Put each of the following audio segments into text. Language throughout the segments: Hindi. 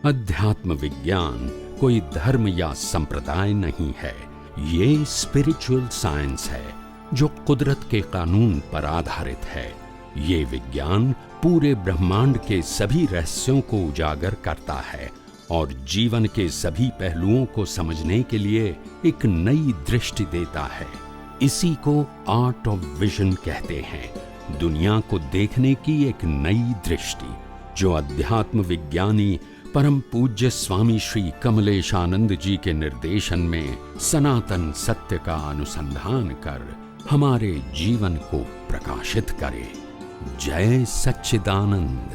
अध्यात्म विज्ञान कोई धर्म या संप्रदाय नहीं है, ये स्पिरिचुअल साइंस है जो कुदरत के कानून पर आधारित है। ये विज्ञान पूरे ब्रह्मांड के सभी रहस्यों को उजागर करता है और जीवन के सभी पहलुओं को समझने के लिए एक नई दृष्टि देता है। इसी को आर्ट ऑफ विजन कहते हैं, दुनिया को देखने की एक नई दृष्टि, जो अध्यात्म विज्ञानी परम पूज्य स्वामी श्री कमलेशानंद जी के निर्देशन में सनातन सत्य का अनुसंधान कर हमारे जीवन को प्रकाशित करे। जय सच्चिदानंद।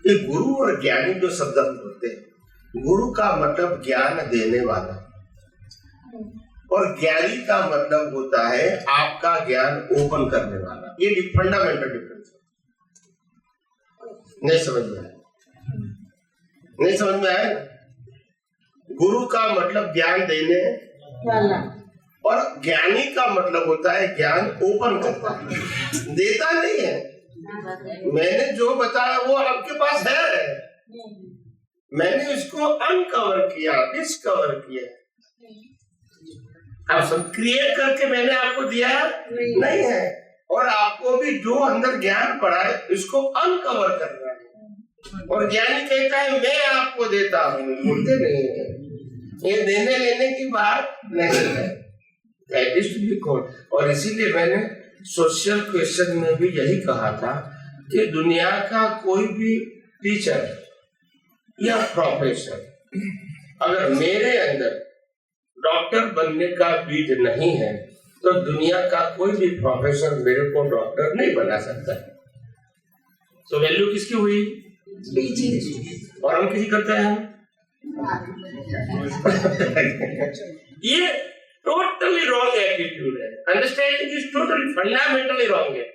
ये गुरु और ज्ञानी जो शब्द होते हैं, गुरु का मतलब ज्ञान देने वाला और ज्ञानी का मतलब होता है आपका ज्ञान ओपन करने वाला। ये फंडामेंटल डिफरेंस है। नहीं समझ में आया? नहीं समझ में आया? गुरु का मतलब ज्ञान देने वाला और ज्ञानी का मतलब होता है ज्ञान ओपन करता है, देता नहीं है। मैंने जो बताया वो आपके पास है, मैंने इसको अनकवर किया, डिस्कवर किया। आप सब क्रिएट करके मैंने आपको दिया नहीं है, और आपको भी जो अंदर ज्ञान पड़ा है इसको अनकवर करना है। और ज्ञानी कहता है मैं आपको देता हूँ, बोलते नहीं है। ये देने लेने की बात नहीं है। और इसीलिए मैंने सोशल क्वेश्चन में भी यही कहा था कि दुनिया का कोई भी टीचर या प्रोफेसर अगर मेरे अंदर डॉक्टर बनने का बीज नहीं है तो दुनिया का कोई भी प्रोफेसर मेरे को डॉक्टर नहीं बना सकता। तो वैल्यू किसकी हुई? और हम किसी करते हैं। ये टोटली रॉन्ग एटीट्यूड है। Understanding is totally fundamentally wrong है।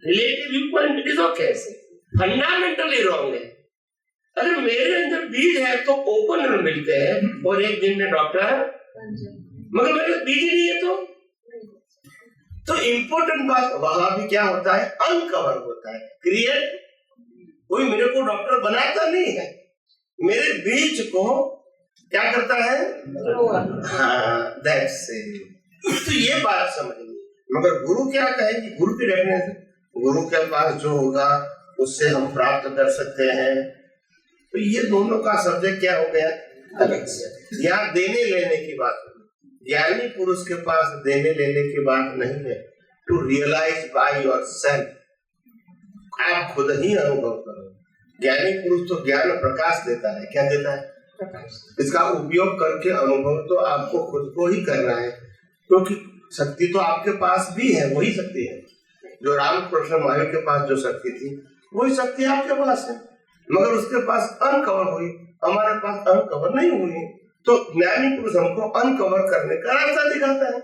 Relative viewpoint it is okay, fundamentally wrong है। अगर मेरे अंदर बीज है तो ओपन में मिलते हैं और एक दिन में डॉक्टर, मगर मेरे बीज ही नहीं है तो इम्पोर्टेंट बात वहां भी क्या होता है? अनकवर होता है। क्रिएट कोई मेरे को डॉक्टर बनाता नहीं है, मेरे बीज को क्या करता है? हाँ, that's it। तो ये बात समझिए। मगर गुरु क्या कहेगी? गुरु की डेफिनेशन, गुरु के पास जो होगा उससे हम प्राप्त कर सकते हैं। तो ये दोनों का सब्जेक्ट क्या हो गया? अलग से। यहाँ देने लेने की बात, ज्ञानी पुरुष के पास देने लेने की बात नहीं है। टू रियलाइज बाय योरसेल्फ, आप खुद ही अनुभव करो। ज्ञानी पुरुष तो ज्ञान प्रकाश देता है। क्या देता है? इसका उपयोग करके अनुभव तो आपको खुद को ही करना है, क्योंकि शक्ति तो आपके पास भी है, वही शक्ति है जो रामकृष्ण महावीर के पास जो शक्ति थी वही शक्ति आपके पास है, मगर उसके पास अनकवर हुई, हमारे पास अनकवर नहीं हुई। तो ज्ञानी पुरुष हमको अनकवर करने का रास्ता दिखाता है।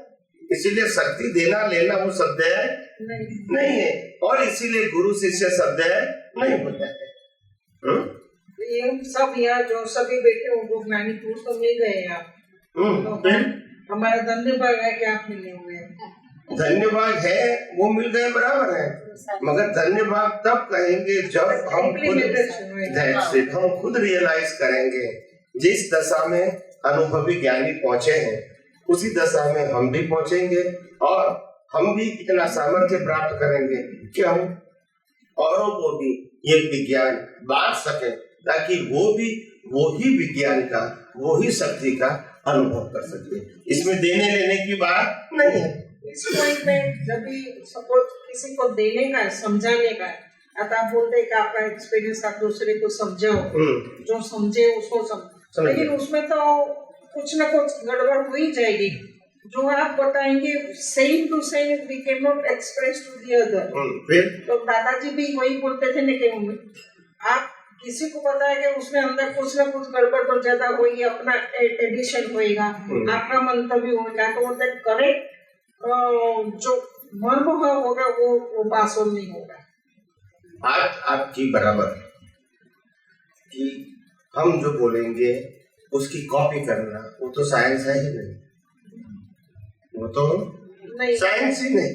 इसीलिए शक्ति देना लेना वो शब्द है नहीं है, और इसीलिए गुरु शिष्य शब्द है नहीं होता है। ये सब यहाँ जो सभी बैठे उनको ज्ञानी पुरुष तो मिल गए आप, तो हमारा धन्यवाद है कि आप मिले हुए हैं। धन्यवाद है, वो मिल गए बराबर है, मगर धन्यवाद तब कहेंगे जब हम खुद रियलाइज करेंगे। जिस दशा में अनुभवी ज्ञानी पहुंचे हैं उसी दशा में हम भी पहुंचेंगे, और हम भी इतना सामर्थ्य प्राप्त करेंगे कि हम औरों को भी ये विज्ञान बांट सके, ताकि वो ही विज्ञान का, वो ही शक्ति का अनुभव कर सके। इसमें देने लेने की बात नहीं है। इस पॉइंट में जब भी सपोज किसी को देने का, समझाने का, आप बोलते हैं कि आपका एक्सपीरियंस आप दूसरे को समझाओ, जो समझे उसको समझ, लेकिन उसमें तो कुछ ना कुछ गड़बड़ हो ही जाएगी। जो आप बताएंगे same to same we can not express to the other. तो दादाजी भी वही बोलते थे कि आप किसी को बताएंगे उसमें अंदर कुछ ना कुछ गड़बड़ तो ज्यादा होगी, अपना एडिशन होएगा, आपका मंतव्य होगा, तो बोलते करेक्ट जो मर्म होगा वो बासोल नहीं होगा। बात आपकी बराबर है कि हम जो बोलेंगे उसकी कॉपी करना वो तो साइंस है ही नहीं, वो तो साइंस ही नहीं।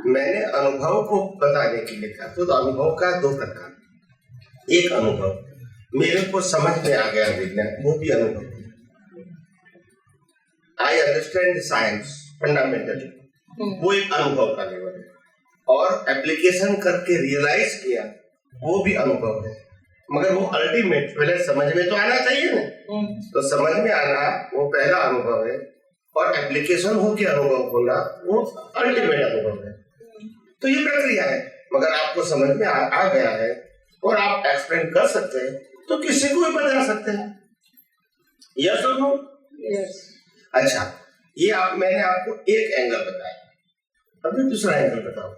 मैंने अनुभव को बताने के लिए कहा। तो अनुभव का दो प्रकार, एक अनुभव मेरे को समझ में आ गया विज्ञान, वो भी अनुभव। आई अंडरस्टैंड साइंस फंडामेंटली, वो एक अनुभव का लेवल है। और एप्लीकेशन करके रियलाइज किया, वो भी अनुभव है। मगर वो अल्टीमेट पहले समझ में तो आना चाहिए ना, तो समझ में आना वो पहला अनुभव है, और एप्लीकेशन हो के अनुभव होना वो अल्टीमेट अनुभव है। तो ये प्रक्रिया है। मगर आपको समझ में आ गया है और आप एक्सप्लेन कर सकते हैं, तो किसी को भी बता सकते हैं। यस और नो? यस। अच्छा, ये मैंने आपको एक एंगल बताया, अभी दूसरा एंगल बताओ।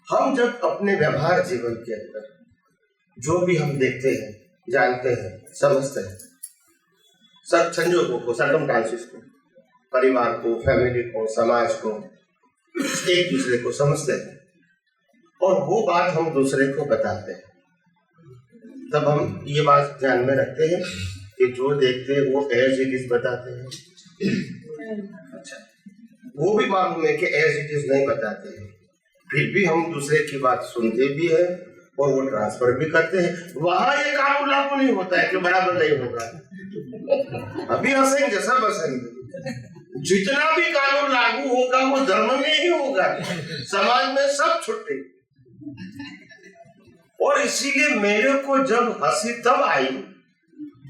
हम जब अपने व्यवहार जीवन के अंदर जो भी हम देखते हैं, जानते हैं, समझते हैं, सब संजोगों को, सर्कमस्टांसेस को, परिवार को, फैमिली को, समाज को, एक दूसरे को समझते हैं, और वो बात हम दूसरे को बताते हैं, तब हम ये बात ध्यान में रखते हैं कि जो देखते हैं वो एज इट इज बताते हैं। अच्छा, वो भी मालूम है कि एज इट इज नहीं बताते हैं, फिर भी हम दूसरे की बात सुनते भी है और वो ट्रांसफर भी करते हैं। वहां ये कानून लागू नहीं होता है कि बराबर नहीं होगा। अभी हंसेंगे, सब हंसेंगे। जितना भी कानून लागू होगा वो धर्म में ही होगा, समाज में सब छुट्टी। और इसीलिए मेरे को जब हंसी तब आई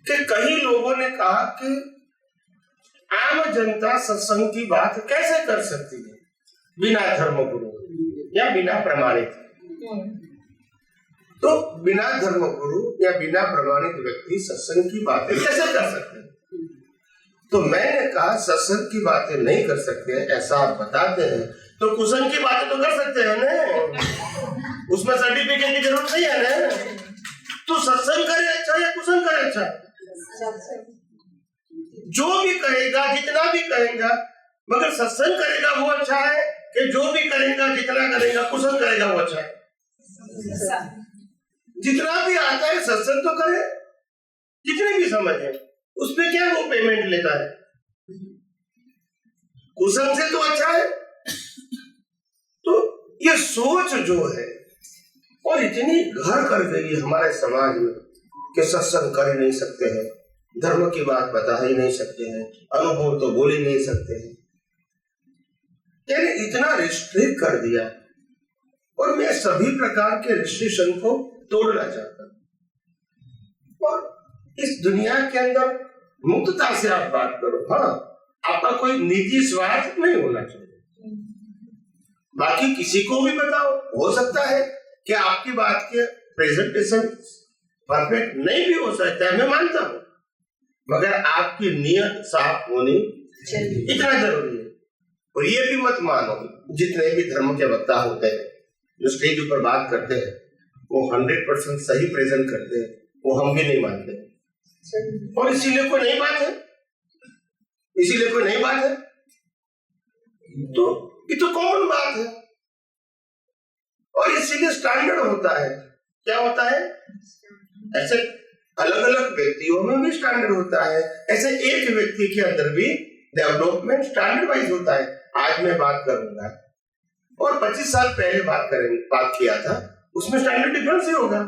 कि कई लोगों ने कहा कि आम जनता सत्संग की बात कैसे कर सकती है बिना धर्मगुरु या बिना प्रमाणित। तो बिना धर्मगुरु या बिना प्रमाणित व्यक्ति सत्संग की बातें कैसे कर सकते हैं? तो मैंने कहा सत्संग की बातें नहीं कर सकते, ऐसा आप बताते हैं, तो कुसंग की बातें तो कर सकते हैं ना, उसमें सर्टिफिकेट की जरूरत नहीं है ना। तो सत्संग करे अच्छा या कुसंग करे अच्छा? जो भी कहेगा, जितना भी कहेगा, मगर सत्संग करेगा वो अच्छा है कि जो भी करेगा, जितना करेगा, कुसंग करेगा वो अच्छा है? जितना भी आता है सत्संग तो करे, जितने भी समझ है, उसमें क्या वो पेमेंट लेता है? कुसंग से तो अच्छा है। तो ये सोच जो है और इतनी घर कर गई हमारे समाज में कि सत्संग कर ही नहीं सकते हैं, धर्म की बात बता ही नहीं सकते हैं, अनुभव तो बोल ही नहीं सकते हैं, यानी इतना रिस्ट्रिक्ट कर दिया। और मैं सभी प्रकार के रिस्ट्रिक्शन को तोड़ना चाहता हूं। और इस दुनिया के अंदर मुक्तता से आप बात करो। हाँ, आपका कोई निजी स्वार्थ नहीं होना चाहिए। बाकी किसी को भी बताओ, हो सकता है कि आपकी बात के प्रेजेंटेशन परफेक्ट नहीं भी हो सकता है, मैं मानता हूं, मगर आपकी नियत साफ होनी इतना जरूरी है। और ये भी मत मानो जितने भी धर्म के वक्ता होते हैं जो स्टेज ऊपर बात करते हैं वो 100% सही प्रेजेंट करते हैं, वो हम भी नहीं मानते। और इसीलिए कोई नई बात है, इसीलिए कोई नई बात है, तो ये तो कॉमन बात है। और इसीलिए स्टैंडर्ड होता है। क्या होता है? ऐसे अलग अलग व्यक्तियों में भी स्टैंडर्ड होता है, ऐसे एक व्यक्ति के अंदर भी डेवलपमेंट स्टैंडर्ड वाइज होता है। आज मैं बात करूंगा और 25 साल पहले बात किया था, उसमें स्टैंडर्ड डिफरेंस ही होगा।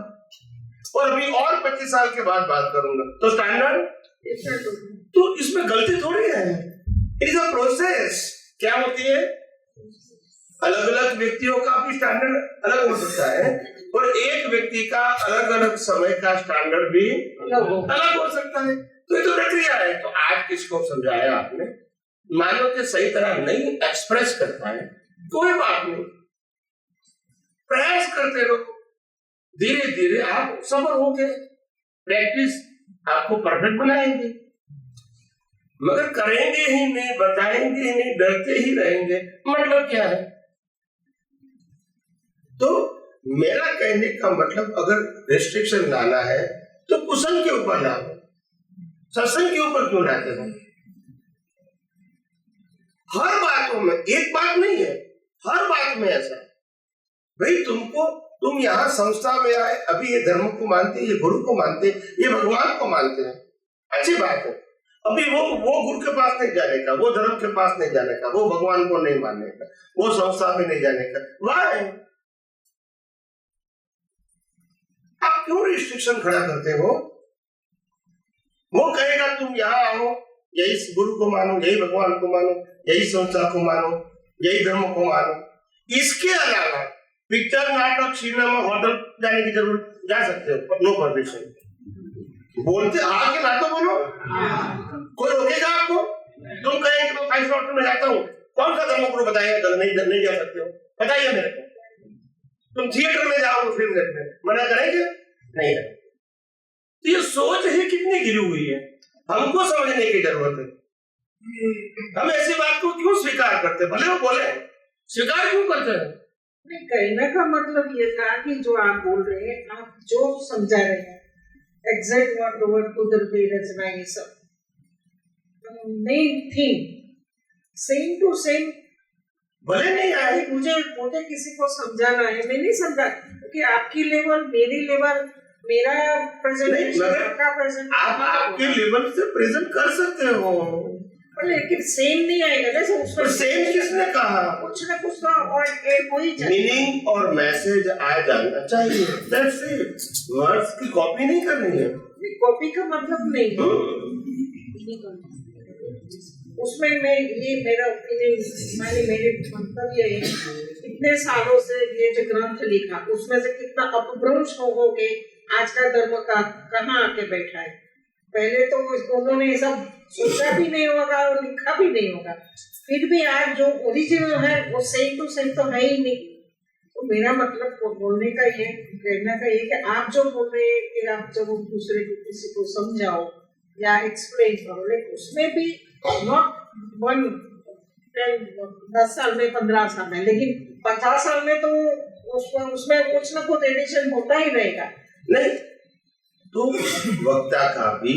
और अभी और 25 साल के बाद बात करूंगा तो स्टैंडर्ड, तो इसमें गलती थोड़ी है, इट इज अ प्रोसेस। क्या होती है? अलग अलग व्यक्तियों का भी स्टैंडर्ड अलग हो सकता है और एक व्यक्ति का अलग अलग समय का स्टैंडर्ड भी अलग हो सकता है। तो ये तो प्रक्रिया है। तो आज किसको समझाया आपने, मानो कि सही तरह नहीं एक्सप्रेस कर पाए, कोई बात नहीं, प्रयास करते रहो, धीरे धीरे आप सफल होंगे। प्रैक्टिस आपको परफेक्ट बनाएंगे। मगर करेंगे ही नहीं, बताएंगे ही नहीं, डरते ही रहेंगे, मतलब क्या है? तो मेरा कहने का मतलब अगर रिस्ट्रिक्शन लाना है तो कुसंग के ऊपर लाओ, सत्संग के ऊपर क्यों लाते हो? हर बातों में, एक बात नहीं है, हर बात में ऐसा भाई तुम यहाँ संस्था में आए, अभी ये धर्म को मानते, ये गुरु को मानते, ये भगवान को मानते हैं, अच्छी बात है। अभी वो गुरु के पास नहीं जाने का, वो धर्म के पास नहीं जाने का, वो भगवान को नहीं मानने का, वो संस्था में नहीं जाने का, वाह क्यों रिस्ट्रिक्शन खड़ा करते हो? वो कहेगा तुम यहाँ आओ, यही गुरु को मानो, यही भगवान को मानो, यही संस्था को मानो, यही धर्म को मानो। इसके अलावा पिक्चर, नाटक, सिनेमा, होटल जाने की जरूरत, जा सकते हो, नो परमिशन। बोलते आके ना तो बोलो, कोई रोकेगा आपको? तुम कहेंगे मैं 5 स्टार में जाता हूँ, कौन सा धर्मगुरु बताएगा नहीं जा सकते हो? बताइए मेरे को। तुम थिएटर में जाओ फिल्म देखने, मना करेंगे? नहीं करेंगे। तो ये सोच ही कितनी गिरी हुई है, हमको समझने की जरूरत है। हम ऐसी बात को क्यों स्वीकार करते? भले वो बोले, स्वीकार क्यों करते हैं? नहीं, कहने का मतलब ये था कि जो आप बोल रहे हैं, आप जो समझा रहे हैं, एग्जैक्ट वर्ड कुदरती रचना, ये सब main thing same to same भले नहीं आए। मुझे किसी को समझाना है, मैं नहीं समझा, क्योंकि आपकी लेवल, मेरी लेवल, मेरा प्रेजेंटेशन, आपका प्रेजेंट, आप आपके लेवल से प्रेजेंट कर सकते हो, लेकिन सेम नहीं आएगा। जैसे उसमें सेम किसने कहा? कुछ ना कुछ तो और एक वही मीनिंग और मैसेज आ जाना चाहिए, दैट्स इट। वर्ड्स की कॉपी नहीं करनी है। कॉपी का मतलब नहीं है उसमें। मैं ये मेरा ओपिनियन, मेरे मंतव्य है, इतने सालों से ये जो ग्रंथ लिखा, उसमें से कितना अपभ्रंश हो के आज का धर्म का कहाँ आके बैठा है। पहले तो उन्होंने सब सोचा भी नहीं होगा और लिखा भी नहीं होगा, फिर भी आज जो ओरिजिनल है वो सेम टू सेम तो है ही नहीं। तो मेरा मतलब बोलने का ये, कहना का ये कि आप जो बोल रहे हैं कि आप जब दूसरे को किसी को समझाओ या एक्सप्लेन करो, लेकिन उसमें भी नॉट 10 साल में, 15 साल में, लेकिन 50 साल में तो उसमें कुछ ना कुछ एडिशन होता ही रहेगा। नहीं तो वक्ता का भी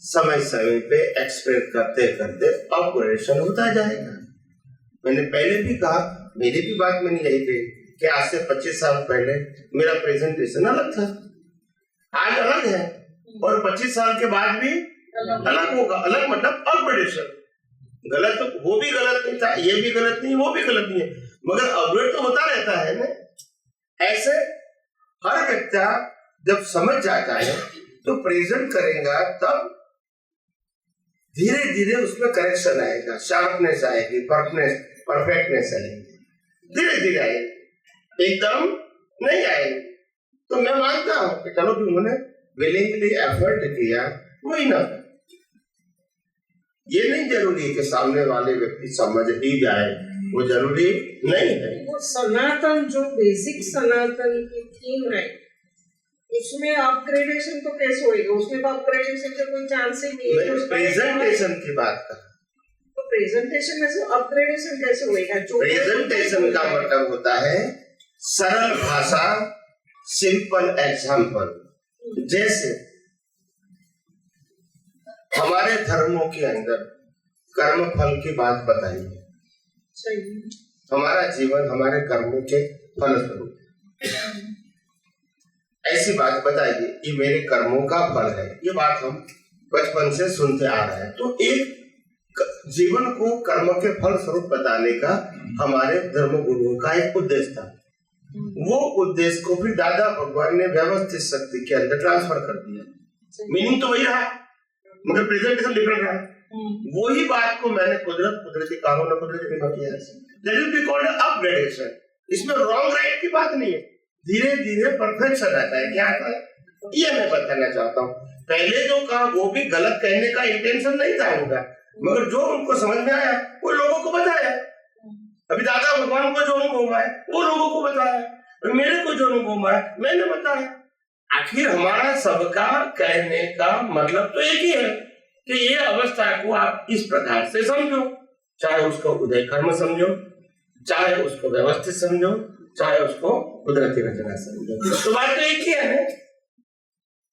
समय समय पे एक्सप्लेन करते करते ऑपरेशन होता जाएगा। मैंने पहले भी कहा, मेरी भी बात मैंने यही कही कि आज से 25 साल पहले मेरा प्रेजेंटेशन अलग था, आज अलग है, और 25 साल के बाद भी अलग होगा। अलग मतलब अपग्रेडेशन। गलत, वो भी गलत नहीं था, ये भी गलत नहीं, वो भी गलत नहीं है, मगर अपग्रेड तो होता रहता है ना। ऐसे हर व्यक्ति जब समझ जाता है तो प्रेजेंट करेगा, तब धीरे धीरे उसमें करेक्शन आएगा, शार्पनेस आएगी, परफेक्टनेस आएगी, धीरे धीरे आएगी, एकदम नहीं आएगी। तो मैं मानता हूँ कि चलो भी उन्होंने विलिंगली एफर्ट किया, वही ना। ये नहीं जरूरी है कि सामने वाले व्यक्ति समझ ही जाए, वो जरूरी नहीं है। वो सनातन, जो बेसिक सनातन की थीम है, उसमें अपग्रेडेशन तो कैसे होएगा? उसमें तो अपग्रेडेशन का कोई चांस ही नहीं है। मैं प्रेजेंटेशन की बात कर, तो प्रेजेंटेशन में से अपग्रेडेशन कैसे होएगा? प्रेजेंटेशन का मतलब होता है सरल भाषा, सिंपल एग्जाम्पल। जैसे हमारे धर्मों के अंदर कर्म फल की बात बताई है, हमारा जीवन हमारे कर्मों के फलस्वरूप। ऐसी बात बताइए, ये मेरे कर्मों का फल है, ये बात हम बचपन से सुनते आ रहे हैं। तो एक जीवन को कर्म के फल स्वरूप बताने का हमारे धर्म गुरुओं का एक उद्देश्य था। वो उद्देश्य को फिर दादा भगवान ने व्यवस्थित शक्ति के अंदर ट्रांसफर कर दिया। मीनिंग तो वही रहा, मगर प्रेजेंटेशन डिफरेंट रहा। वही बात को मैंने कुदरती कानून और कुदरती नियम किया है। That is be called upgradation. इसमें रॉन्ग राइट की बात नहीं है, धीरे धीरे परफेक्शन आता है। क्या आता है ये मैं बताना चाहता हूँ। पहले जो कहा वो भी गलत कहने का इंटेंशन नहीं था उनका, मगर जो उनको समझ में आया वो लोगों को बताया। अभी दादा भगवान को जो अनुभव है वो लोगों को बताया, मेरे को जो अनुभव है मैंने बताया। आखिर हमारा सबका कहने का मतलब तो एक ही है कि ये अवस्था को आप इस प्रकार से समझो, चाहे उसको उदय कर्म समझो, चाहे उसको व्यवस्थित समझो, चाहे उसको कुदरती रचना समझो, तो बात तो एक ही है।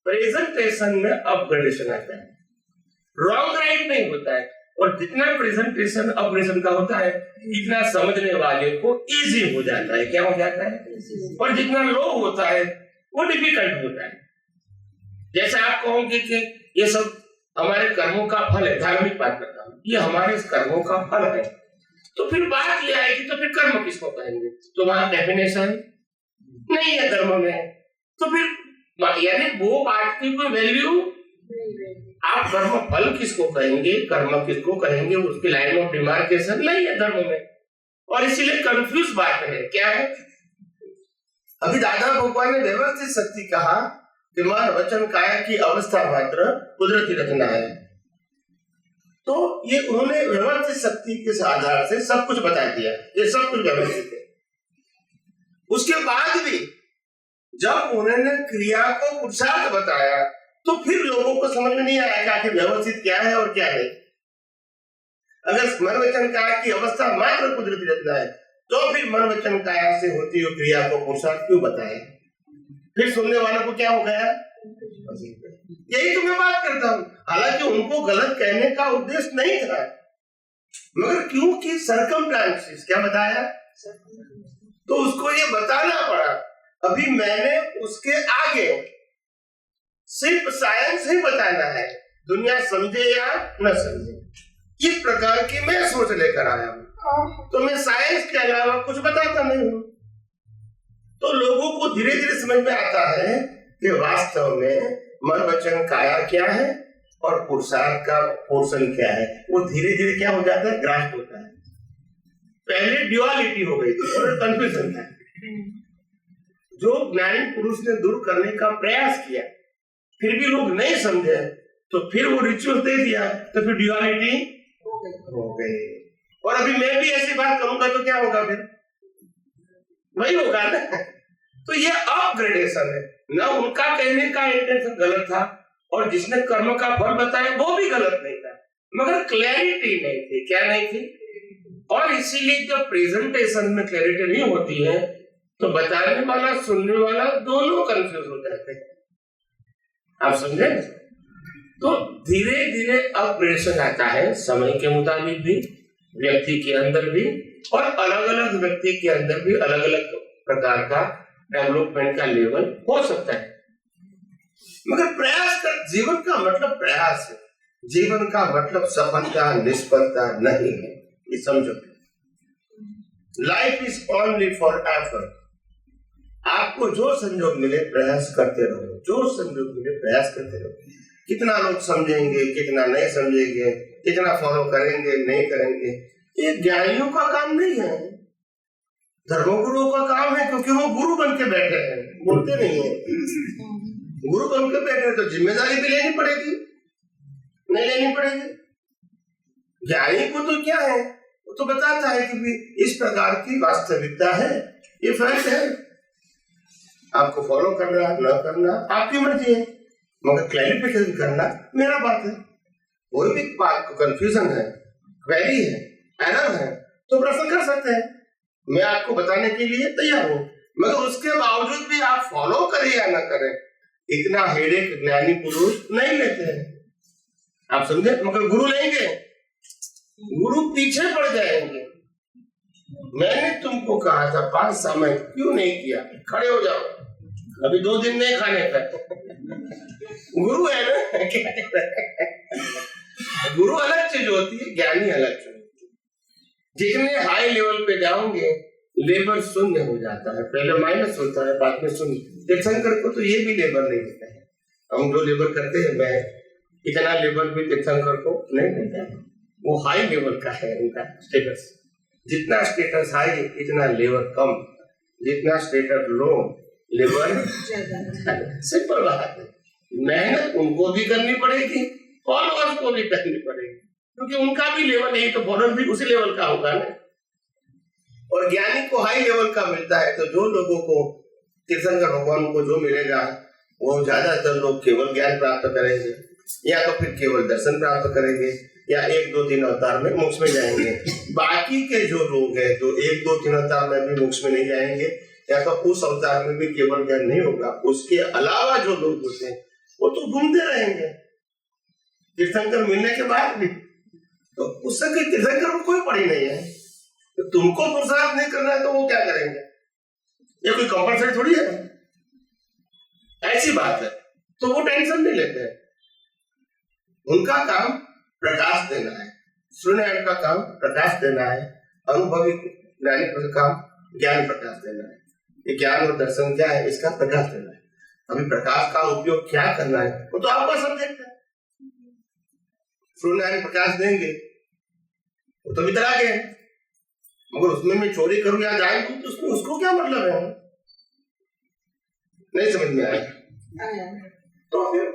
प्रेजेंटेशन में अपग्रेडेशन आता है, रॉन्ग राइट नहीं होता है। और जितना प्रेजेंटेशन अपग्रेडेशन का होता है, इतना समझने वाले को इजी हो जाता है। क्या हो जाता है? और जितना लो होता है वो डिफिकल्ट होता है। जैसे आप कहोगे कि ये सब हमारे कर्मों का फल है, धार्मिक बात करता हूँ, ये हमारे कर्मों का फल है, तो फिर बात ये आएगी तो फिर कर्म किसको कहेंगे? तो वहां डेफिनेशन नहीं है धर्म में, तो फिर यानी वो बात की कोई वैल्यू। आप कर्म फल किसको कहेंगे, कर्म किसको कहेंगे, उसकी लाइन ऑफ डिमार्केशन नहीं है धर्म में, और इसीलिए कंफ्यूज बात है। क्या है? अभी दादा भगवान ने व्यवस्थित शक्ति कहा कि मन वचन काया की अवस्था मात्र कुदरती रचना है, तो ये उन्होंने व्यवस्थित शक्ति के आधार से सब कुछ बता दिया, ये सब कुछ व्यवस्थित है। उसके बाद भी जब उन्होंने क्रिया को पुरुषार्थ बताया तो फिर लोगों को समझ में नहीं आया कि आखिर व्यवस्थित क्या है और क्या नहीं। अगर मन वचन काया की अवस्था मात्र कुदरती रचना है तो फिर मन वचन काया से होती हुई क्रिया को पुरुषार्थ क्यों बताया? फिर सुनने वालों को क्या हो गया? यही तो मैं बात करता हूँ। हालांकि उनको गलत कहने का उद्देश्य नहीं था, मगर क्योंकि सर्कमस्टेंसेस क्या बताया तो उसको ये बताना पड़ा। अभी मैंने उसके आगे सिर्फ साइंस ही बताना है, दुनिया समझे या न समझे, इस प्रकार की मैं सोच लेकर आया हूँ। तो मैं साइंस के अलावा कुछ बताता नहीं हूँ। तो लोगों को धीरे धीरे समझ में आता है कि वास्तव में मन वचन काया क्या है और पुरुषार्थ का पोर्शन क्या है। वो धीरे धीरे क्या हो जाता है, ग्रास्प होता है। पहले ड्युअलिटी हो गई थी और कंफ्यूजन था, जो ज्ञानी पुरुष ने दूर करने का प्रयास किया, फिर भी लोग नहीं समझे, तो फिर वो रिचुअल दे दिया, तो फिर ड्युअलिटी हो गई। और अभी मैं भी ऐसी बात करूंगा तो क्या होगा? फिर वही होगा ना। तो ये अपग्रेडेशन है ना। उनका कहने का इंटेंशन गलत था और जिसने कर्म का फल बताया वो भी गलत नहीं था, मगर क्लैरिटी नहीं थी। क्या नहीं थी? और इसीलिए जब प्रेजेंटेशन में क्लैरिटी नहीं होती है तो बताने वाला सुनने वाला दोनों कंफ्यूज हो जाते हैं। आप समझे? तो धीरे धीरे अपग्रेडेशन आता है, समय के मुताबिक भी, व्यक्ति के अंदर भी, और अलग अलग व्यक्ति के अंदर भी अलग अलग प्रकार का डेवलपमेंट का लेवल हो सकता है। मगर प्रयास का, जीवन का मतलब प्रयास है, जीवन का मतलब सफलता निष्फलता नहीं है, ये समझो। Life is only for effort. आपको जो संयोग मिले प्रयास करते रहो, जो संयोग मिले प्रयास करते रहो। कितना लोग समझेंगे, कितना नहीं समझेंगे, कितना फॉलो करेंगे नहीं करेंगे, ये ज्ञानियों का काम नहीं है, धर्मगुरुओं का काम है, क्योंकि वो गुरु बन के बैठे हैं, बोलते नहीं है। गुरु बन के बैठे हैं तो जिम्मेदारी भी लेनी पड़ेगी, नहीं लेनी पड़ेगी? ज्ञानी को तो क्या है, वो तो बताता है कि इस प्रकार की वास्तविकता है, ये फैक्ट है, आपको फॉलो करना न करना आपकी मर्जी है, मगर क्लैरिफिकेशन करना मेरा बात है। कोई भी बात को कंफ्यूजन है, क्वेरी है, एरर है, तो प्रश्न कर सकते हैं, मैं आपको बताने के लिए तैयार हूँ। मगर उसके बावजूद भी आप फॉलो करें या ना करें, इतना हेडेक ज्ञानी पुरुष नहीं लेते हैं। आप समझे? मगर गुरु लेंगे, गुरु पीछे पड़ जाएंगे। मैंने तुमको कहा था 5 समय क्यों नहीं किया, खड़े हो जाओ, अभी 2 दिन नहीं खाने का। गुरु है ना, गुरु अलग चीज होती है, ज्ञानी अलग चीज होती है। जितने हाई लेवल पे जाओगे लेबर शून्य हो जाता है, पहले माइनस होता है बाद में शून्य। तीर्थंकर को तो ये भी लेबर नहीं होता है। हम जो लेबर करते हैं, मैं इतना लेबर भी तीर्थंकर को नहीं देता है, वो हाई लेवल का है उनका स्टेटस। जितना स्टेटस हाई इतना लेबर कम, जितना स्टेटस लो लेबर ज्यादा। सिंपल बात है। मेहनत उनको भी करनी पड़ेगी, फॉलोअर्स को भी करनी पड़ेगी, क्योंकि उनका भी लेवल नहीं तो फॉलोअर भी उसी लेवल का होगा ना। और ज्ञानी को हाई लेवल का मिलता है, तो जो लोगों को तीर्थंकर भगवान को जो मिलेगा वो ज्यादातर लोग केवल ज्ञान प्राप्त करेंगे, या तो फिर केवल दर्शन प्राप्त करेंगे, या 1-2-3 अवतार में मोक्ष में जाएंगे। बाकी के जो लोग हैं जो 1-2-3 अवतार में भी मोक्ष में नहीं जाएंगे, या तो उस अवतार में भी केवल ज्ञान नहीं होगा, उसके अलावा जो लोग होते हैं वो तो घूमते रहेंगे तीर्थंकर मिलने के बाद भी। तो उससे तीर्थंकर को कोई पड़ी नहीं है, तो तुमको पुरुषार्थ नहीं करना है तो वो क्या करेंगे? ये कोई कंपलसरी थोड़ी है, ऐसी बात है। तो वो टेंशन नहीं लेते हैं। उनका काम प्रकाश देना है, श्रीनारायण का काम प्रकाश देना है, अनुभवी ज्ञानी का काम ज्ञान प्रकाश देना है। ये ज्ञान और दर्शन क्या है, इसका प्रकाश देना है। अभी प्रकाश का उपयोग क्या करना है वो तो आपका सब्जेक्ट है। सूर्यनारायण प्रकाश देंगे वो तो वितरा के, मगर उसमें मैं चोरी करूं या जान दूं तो उसमें उसको क्या मतलब है? नहीं समझ में आया। तो फिर